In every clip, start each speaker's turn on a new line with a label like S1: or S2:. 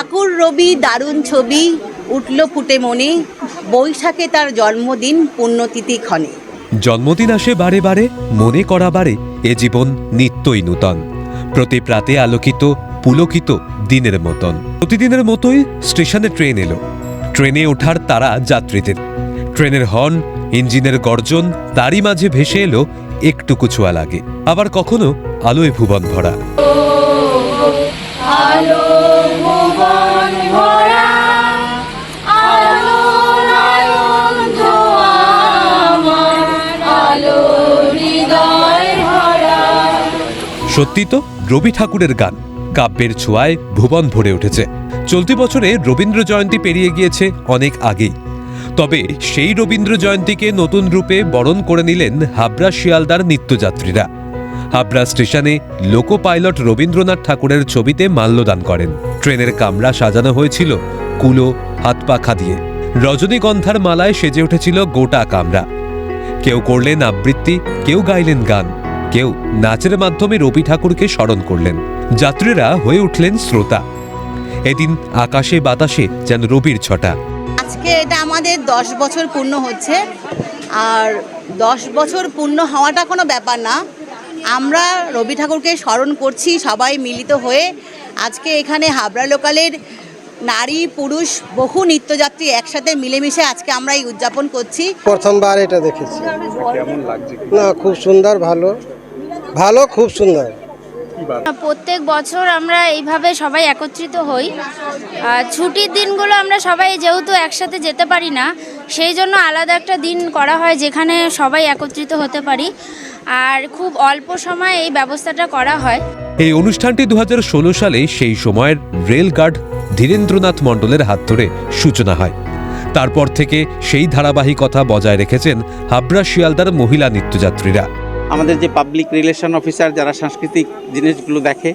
S1: ঠাকুর রবি দারুণ ছবি উঠল ফুটে মনে, বৈশাখে তার জন্মদিন পুণ্যতিথি ক্ষণে।
S2: জন্মদিন আসে বারে বারে, মনে করা বারে এ জীবন নিত্যই নূতন। প্রতি প্রাতে আলোকিত পুলকিত দিনের মতন। প্রতিদিনের মতোই স্টেশনে ট্রেন এলো। ট্রেনে ওঠার তারা যাত্রীদের। ট্রেনের হর্ন, ইঞ্জিনের গর্জন, তারই মাঝে ভেসে এলো একটুকু ছোঁয়া লাগে। আবার কখনো আলোয় ভুবন ভরা। সত্যি তো, রবি ঠাকুরের গান কাব্যের ছোঁয়ায় ভুবন ভরে উঠেছে। চলতি বছরে রবীন্দ্র জয়ন্তী পেরিয়ে গিয়েছে অনেক আগেই। তবে সেই রবীন্দ্র জয়ন্তীকে নতুন রূপে বরণ করে নিলেন হাবড়া শিয়ালদার নিত্যযাত্রীরা। হাবড়া স্টেশনে লোকো পাইলট রবীন্দ্রনাথ ঠাকুরের ছবিতে মাল্যদান করেন। ট্রেনের কামরা সাজানো হয়েছিল কুলো হাত পাখা দিয়ে। রজনীগন্ধার মালায় সেজে উঠেছিল গোটা কামরা। কেউ করলেন আবৃত্তি, কেউ গাইলেন গান, কেউ নাচের মাধ্যমে রবি ঠাকুরকে স্মরণ করলেন। যাত্রীরা হয়ে উঠলেন শ্রোতা। এদিন আকাশে বাতাসে যেন রবির ছটা।
S1: আজকে এটা আমাদের 10 বছর পূর্ণ হচ্ছে, আর 10 বছর পূর্ণ হওয়াটা কোনো ব্যাপার না। আমরা রবি ঠাকুরকে স্মরণ করছি সবাই মিলিত হয়ে। আজকে এখানে হাবড়া লোকালের নারী পুরুষ বহু নিত্যযাত্রী একসাথে মিলেমিশে আজকে আমরা এই উদযাপন করছি।
S3: প্রথমবার এটা দেখেছি। না, খুব সুন্দর, ভালো ভালো, খুব সুন্দর।
S4: প্রত্যেক বছর আমরা এইভাবে সবাই একত্রিত হই। ছুটির দিনগুলো আমরা সবাই যেহেতু একসাথে যেতে পারি না, সেই জন্য আলাদা একটা দিন করা হয় যেখানে সবাই একত্রিত হতে পারি, আর খুব অল্প সময়ে এই ব্যবস্থাটা করা হয়।
S2: এই অনুষ্ঠানটি 2016 সালে সেই সময়ের রেল গার্ড ধীরেন্দ্রনাথ মণ্ডলের হাত ধরে সূচনা হয়। তারপর থেকে সেই ধারাবাহিকতা বজায় রেখেছেন হাবড়া শিয়ালদার মহিলা নিত্যযাত্রীরা।
S5: আমাদের যে পাবলিক রিলেশন অফিসার যারা সাংস্কৃতিক জিনিসগুলো দেখে,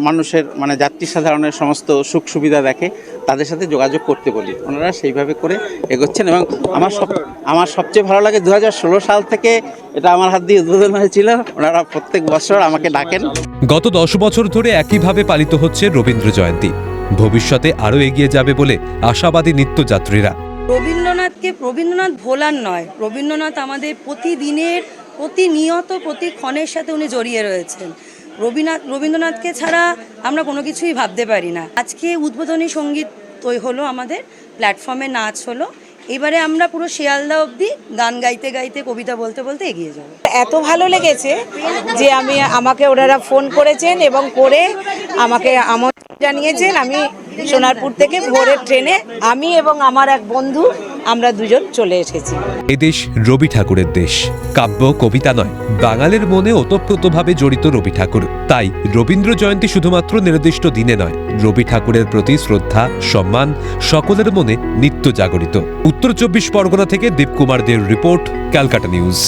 S5: মানুষের যাত্রী সাধারণের সমস্ত সুখ সুবিধা দেখে, তাদের সাথে যোগাযোগ করতে বলি। ওনারা সেইভাবে করে এগোচ্ছেন এবং আমার সবচেয়ে ভালো লাগে 2016 সাল থেকে এটা আমার হাত দিয়ে উদ্বোধন হয়েছিল। ওনারা প্রত্যেক বছর আমাকে ডাকেন।
S2: গত 10 বছর ধরে একইভাবে পালিত হচ্ছে রবীন্দ্র জয়ন্তী। ভবিষ্যতে আরও এগিয়ে যাবে বলে আশাবাদী নিত্যযাত্রীরা।
S6: রবীন্দ্রনাথ ভোলার নয়, রবীন্দ্রনাথ আমাদের প্রতিদিনের প্রতিনিয়ত প্রতিক্ষণের সাথে উনি জড়িয়ে রয়েছেন। রবীন্দ্রনাথকে ছাড়া আমরা কোনো কিছুই ভাবতে পারি না। আজকে উদ্বোধনী সঙ্গীত হলো, আমাদের প্ল্যাটফর্মে নাচ হলো। এবারে আমরা পুরো শিয়ালদা অবধি গান গাইতে গাইতে কবিতা বলতে বলতে এগিয়ে যাব।
S7: এত ভালো লেগেছে যে আমাকে ওনারা ফোন করেছেন এবং করে আমাকে আমন্ত্রণ জানিয়েছেন। আমি সোনারপুর থেকে ভোরের ট্রেনে আমি এবং আমার এক বন্ধু আমরা দুজন চলে এসেছি।
S2: এ দেশ রবি ঠাকুরের দেশ। কাব্য কবিতা নয়, বাঙালির মনে ওতপ্রোতভাবে জড়িত রবি ঠাকুর। তাই রবীন্দ্র জয়ন্তী শুধুমাত্র নির্দিষ্ট দিনে নয়, রবি ঠাকুরের প্রতি শ্রদ্ধা সম্মান সকলের মনে নিত্য জাগরিত। উত্তর 24 পরগনা থেকে দীপকুমার দের রিপোর্ট, ক্যালকাটা নিউজ।